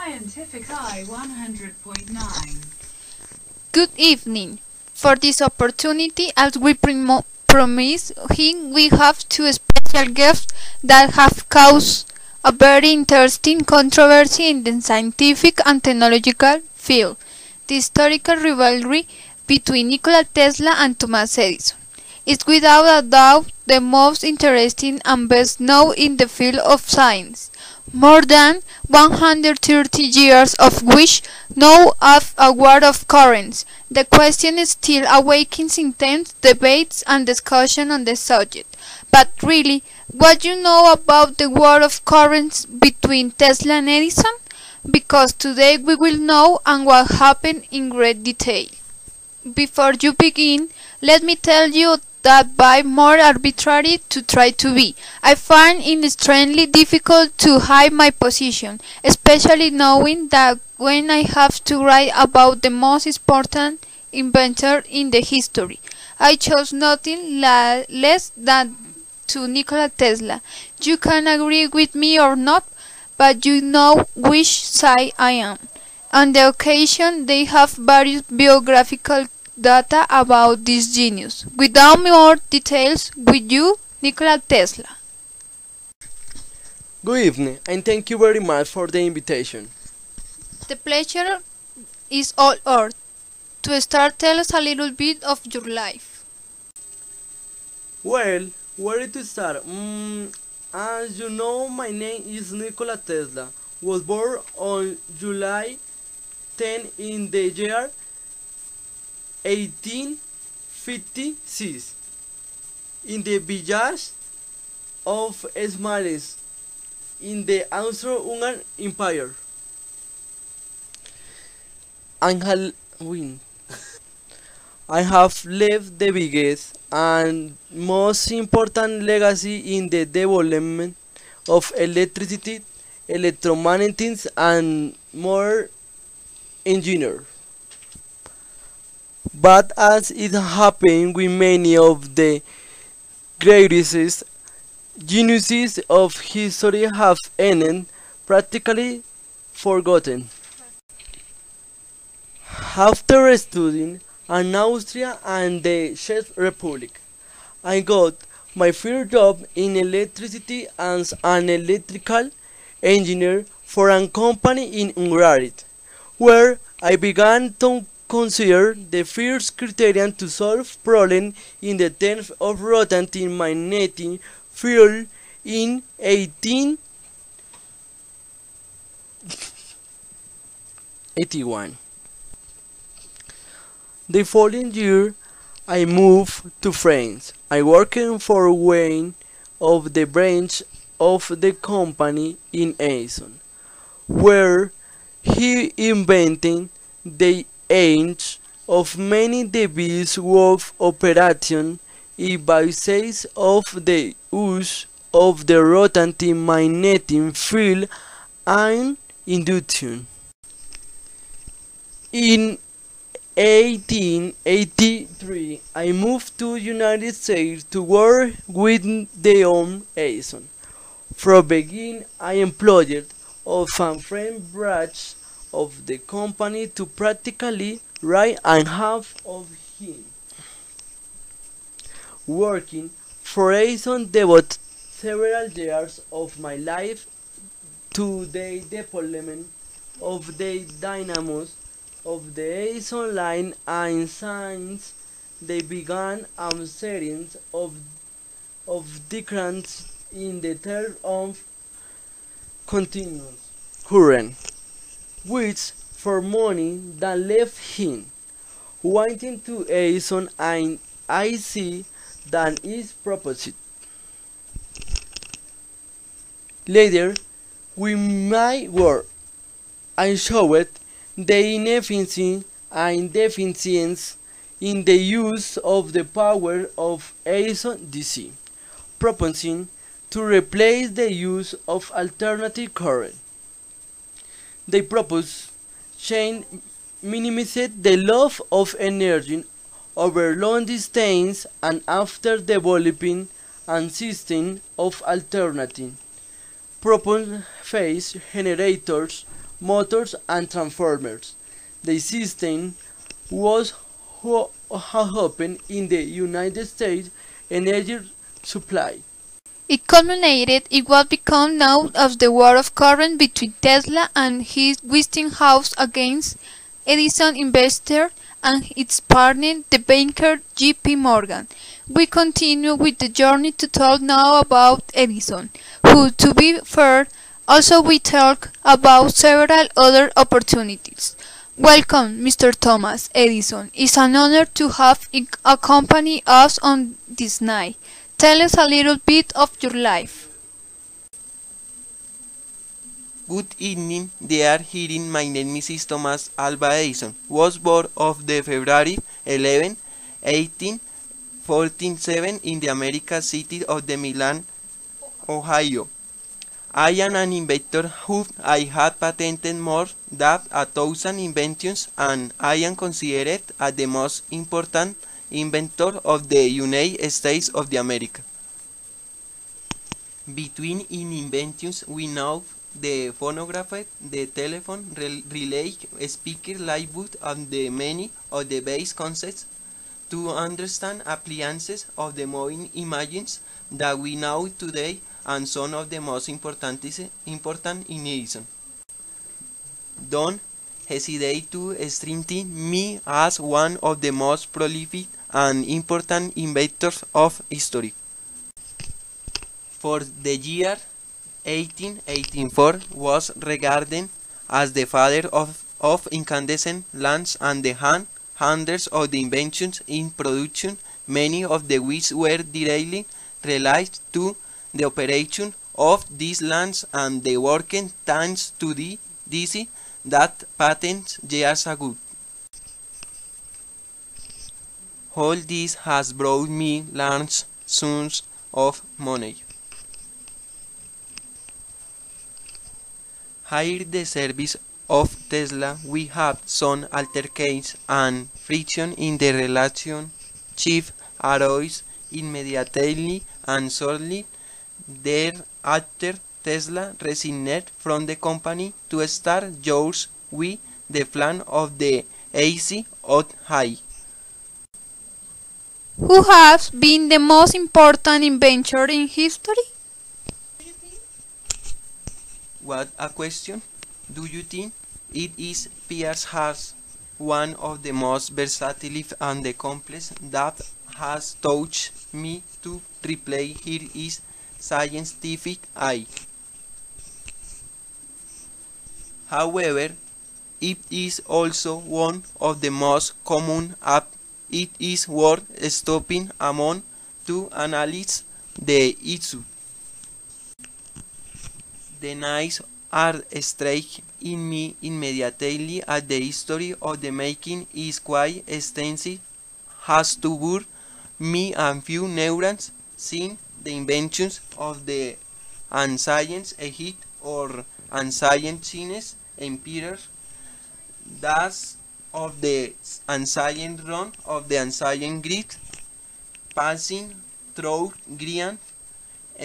Scientific Eye 100.9. Good evening. For this opportunity, as we promised him, we have two special guests that have caused a very interesting controversy in the scientific and technological field: the historical rivalry between Nikola Tesla and Thomas Edison is without a doubt the most interesting and best known in the field of science. More than 130 years of which know of a war of currents. The question still awakens intense debates and discussion on the subject. But really, what you know about the war of currents between Tesla and Edison? Because today we will know and what happened in great detail. Before you begin, let me tell you that by more arbitrary to try to be, I find it extremely difficult to hide my position, especially knowing that when I have to write about the most important inventor in the history, I chose nothing less than to Nikola Tesla. You can agree with me or not, but you know which side I am. On the occasion, they have various biographical data about this genius. Without more details, with you, Nikola Tesla. Good evening, and thank you very much for the invitation. The pleasure is all ours. To start, tell us a little bit of your life. Well, where to start? As you know, my name is Nikola Tesla. Was born on July 10 in the year 1856 in the village of Smolensk in the Austro-Hungarian Empire. I have left the biggest and most important legacy in the development of electricity, electromagnetics, and more engineer. But as it happened with many of the greatest geniuses of history have ended practically forgotten. After studying in Austria and the Czech Republic, I got my first job in electricity as an electrical engineer for a company in Hungary, where I began to consider the first criterion to solve problems in the terms of rotating magnetic field in 1881. The following year, I moved to France. I worked for one of the branch of the company in EDISON, where he invented the age of many devices of operation in basis of the use of the rotating magnetic field and induction. In 1883, I moved to United States to work with the Edison. From beginning, I employed of a French branch of the company to practically right and half of him. Working for Edison devoted several years of my life to the development of the dynamos of the Edison line, and since they began a series of decrements in the term of continuous current, which for money that left him wanting to Edison, and I see that is proposed. Later, we might work. I showed the inefficiency and deficiencies in the use of the power of Edison DC, proposing to replace the use of alternative current. They propose change minimized the loss of energy over long distance, and after developing a system of alternative propulsion phase generators motors and transformers. The system was opened in the United States energy supply. It culminated in what became known as the war of current between Tesla and his Westinghouse against Edison investor and its partner, the banker J.P. Morgan. We continue with the journey to talk now about Edison, who, to be fair, also we talk about several other opportunities. Welcome, Mr. Thomas Edison. It's an honor to have accompanied us on this night. Tell us a little bit of your life. Good evening, dear hearing. My name is Thomas Alva Edison. Was born of the February 11, 1847 in the American city of the Milan, Ohio. I am an inventor who I have patented more than 1,000 inventions, and I am considered as the most important inventor of the United States of America. Between inventions we know the phonograph, the telephone, relay, speaker, light bulb, and the many of the base concepts to understand appliances of the moving images that we know today, and some of the most important in Edison. Don't hesitate to strengthen me as one of the most prolific and important inventors of history. For the year 1884 was regarded as the father of incandescent lamps and the hundreds of the inventions in production, many of the which were directly related to the operation of these lamps and the working thanks to the DC that patent years ago. All this has brought me large sums of money. Here the service of Tesla we have some altercations and friction in the relationship arose immediately and shortly thereafter Tesla resigned from the company to start yours with the plan of the AC on high. Who has been the most important inventor in history? What a question! Do you think it is Pierce Hart, one of the most versatile and the complex that has touched me to replay here is scientific eye. However, it is also one of the most common it is worth stopping a moment to analyze the issue. The nights are straight in me immediately as the history of the making is quite extensive, has to bore me a few neurons, since the inventions of the ancient Egypt or ancient Chinese emperors, thus of the ancient Rome, of the ancient Greek, passing through Greek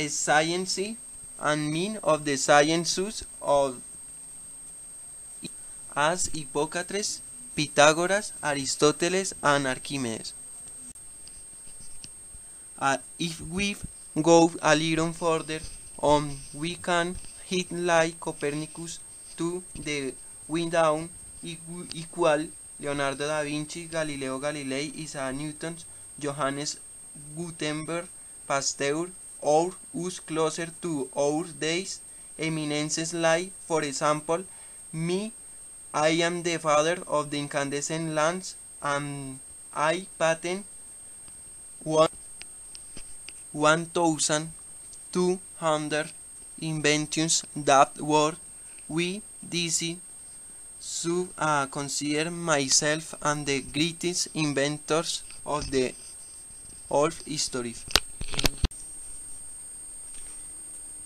science and mean of the sciences of as Hippocrates, Pythagoras, Aristotle, and Archimedes. If we go a little further on, we can hit like Copernicus to the window equal Leonardo da Vinci, Galileo Galilei, Isaac Newton, Johannes Gutenberg, Pasteur, or us closer to our days, eminences like, for example, me. I am the father of the incandescent lamps, and I patent 1,200 inventions that were we DC should consider myself and the greatest inventors of the whole history.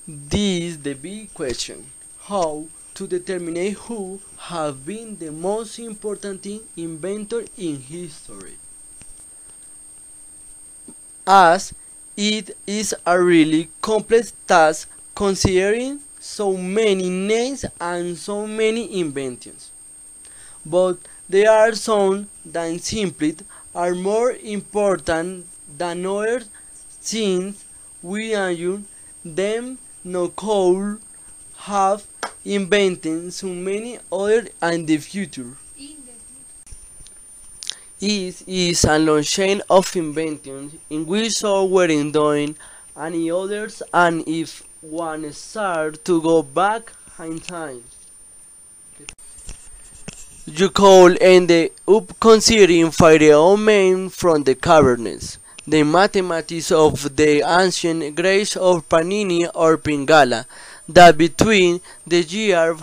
This is the big question: how to determine who have been the most important inventor in history, as it is a really complex task considering so many names and so many inventions. But there are some that simply are more important than others since we assume them no could have invented so many others in the future. Is a long chain of inventions in which some were doing and others, and if one start to go back in time, you could end up considering fire men from the caverns, the mathematics of the ancient Greeks of Panini or Pingala, that between the year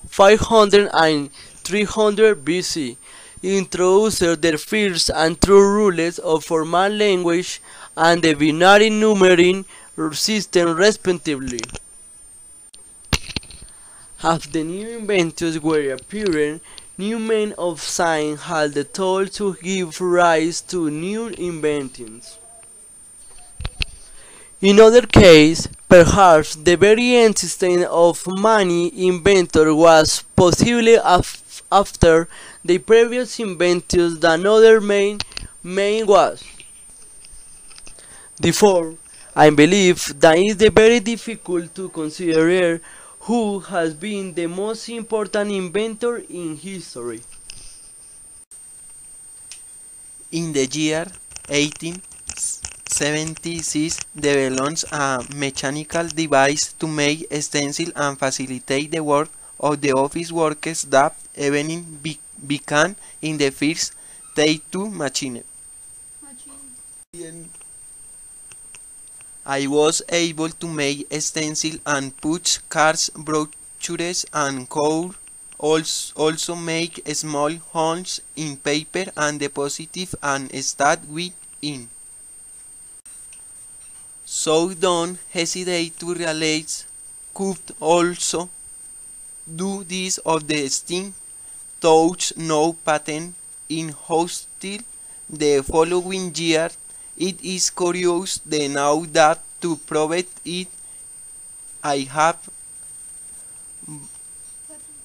500 and 300 BC introduced the first and true rules of formal language and the binary numbering system respectively. As the new inventions were appearing, new men of science had the tool to give rise to new inventions. In other cases, perhaps the very existence of many inventors was possibly after the previous inventions than other main was. Therefore, I believe that it is very difficult to consider who has been the most important inventor in history. In the year 1876, developed a mechanical device to make stencil and facilitate the work of the office workers that evening began in the first tattoo machine. I was able to make stencil and put cards, brochures and could also make small holes in paper and deposit and start with ink. So don't hesitate to realize could also do this of the Steam touch no patent in hostel the following year. It is curious the now that to prove it I have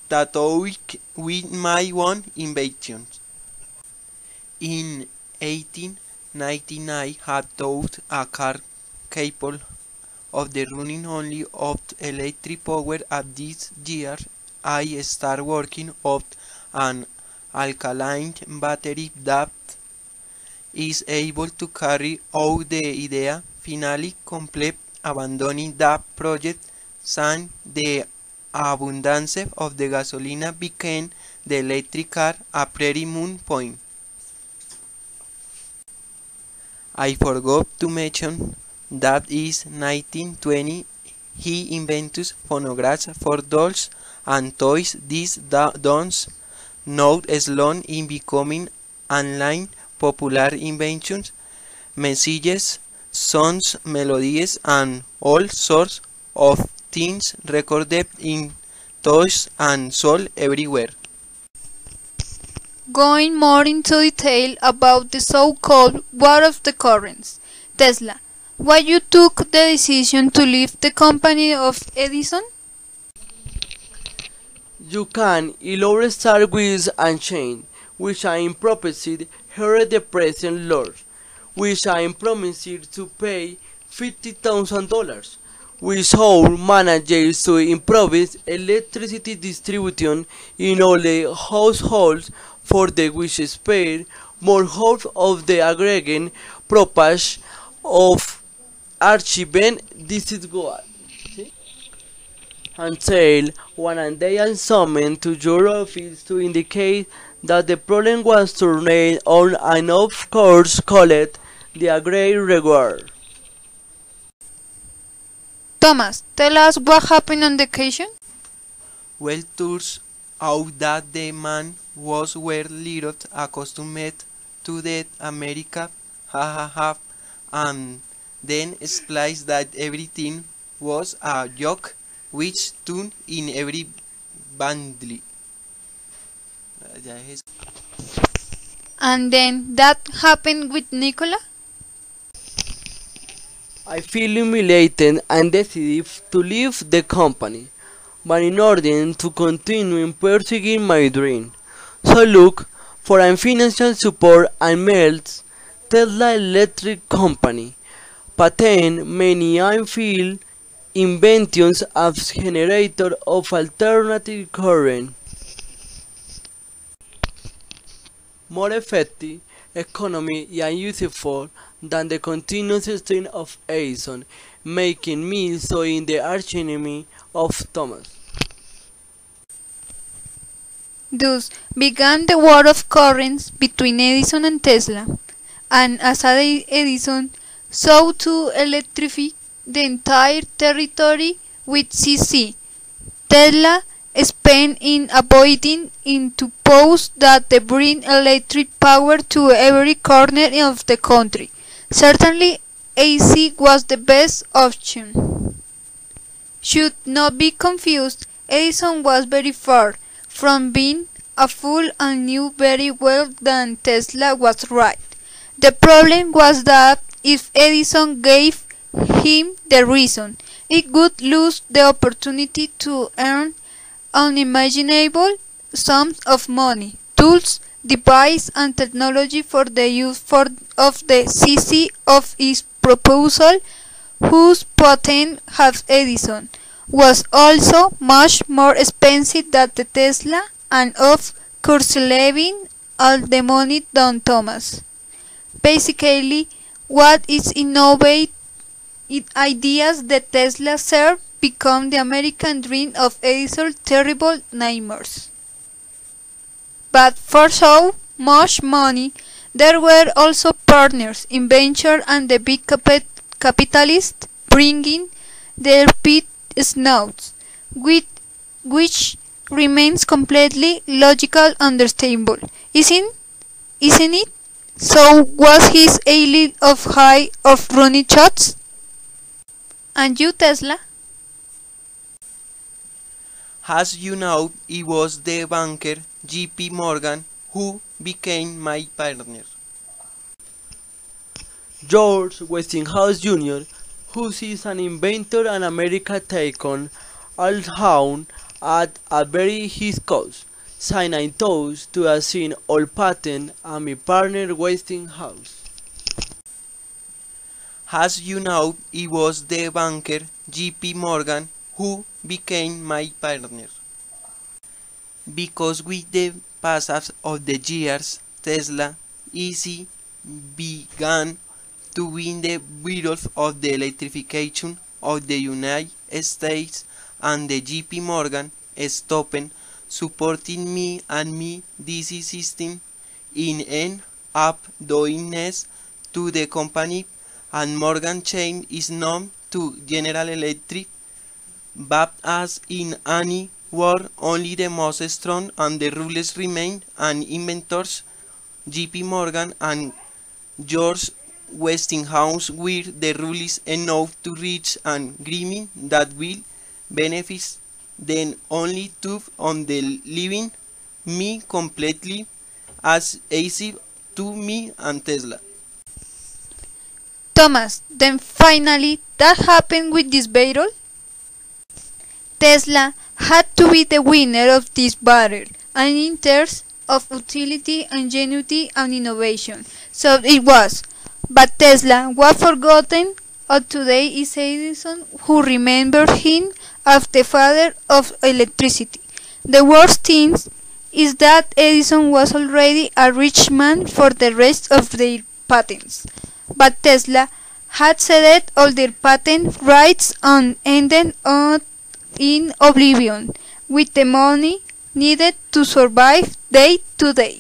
tattooed with my own invention. In 1899 had taught a car capable of the running only of electric power. At this year I start working on an alkaline battery that is able to carry out the idea. Finally complete abandoning that project since the abundance of the gasoline became the electric car a pretty moon point. I forgot to mention that is 1920 he invented phonographs for dolls and toys. These don't not slow in becoming online popular inventions, messages, songs, melodies, and all sorts of things recorded in toys and sold everywhere. Going more into detail about the so-called War of the Currents, Tesla, why you took the decision to leave the company of Edison? You can either start with Unchained, which I am promised here the present Lord, which I am promised to pay $50,000, which all manages to improve electricity distribution in all the households for the which spare more half of the aggregate propage of achieving this is goal. Until one day I summoned to your office to indicate that the problem was turned on and of course called the great reward. Thomas, tell us what happened on the occasion? Well, turns out that the man was well little accustomed to that America, and then explained that everything was a joke, which turned in every badly. And then that happened with NIKOLA? I feel humiliated and decided to leave the company. but in order to continue pursuing my dream. So look for financial support and met Tesla Electric Company, patent many field inventions as generator of alternative current, more effective, economic and useful than the continuous stream of Edison, making me so in the archenemy of Thomas. Thus began the war of currents between Edison and Tesla, and as Edison sought to electrify the entire territory with CC, Tesla spent in avoiding to pose that they bring electric power to every corner of the country. Certainly AC was the best option. Should not be confused, Edison was very far from being a fool and knew very well that Tesla was right. The problem was that if Edison gave him the reason, he would lose the opportunity to earn unimaginable sums of money, tools, device and technology for the use of the CC of his proposal, whose patent as Edison was also much more expensive than the Tesla, and of course leaving all the money than Thomas. Basically, what is innovative ideas that Tesla served become the American dream of Edison's terrible nightmares. But for so much money, there were also partners, inventors and the big capitalists bringing their pit snouts, which remains completely logical and understandable. Isn't it? So was his alien of high of running shots? And you, Tesla? As you know, it was the banker J.P. Morgan who became my partner. George Westinghouse Jr., who is an inventor and American taken all at a very his cost, signed those to assign all patent and my partner Westinghouse. As you know, it was the banker J.P. Morgan who became my partner. Because with the passage of the years, Tesla easy began to win the battle of the electrification of the United States, and the J.P. Morgan stopped supporting me and my DC system in end up doing this to the company, and Morgan chain is known to General Electric, but as in any war only the most strong and the rulers remain, and inventors J.P. Morgan and George Westinghouse were the rulers enough to reach an agreement that will benefit then only two on the leaving me completely as easy to me and Tesla. Thomas, then finally that happened with this battle? Tesla had to be the winner of this battle, and in terms of utility, ingenuity and innovation, so it was. But Tesla was forgotten, and today is Edison who remembers him as the father of electricity. The worst thing is that Edison was already a rich man for the rest of their patents, but Tesla had ceded all their patent rights and ended up in oblivion with the money needed to survive day to day.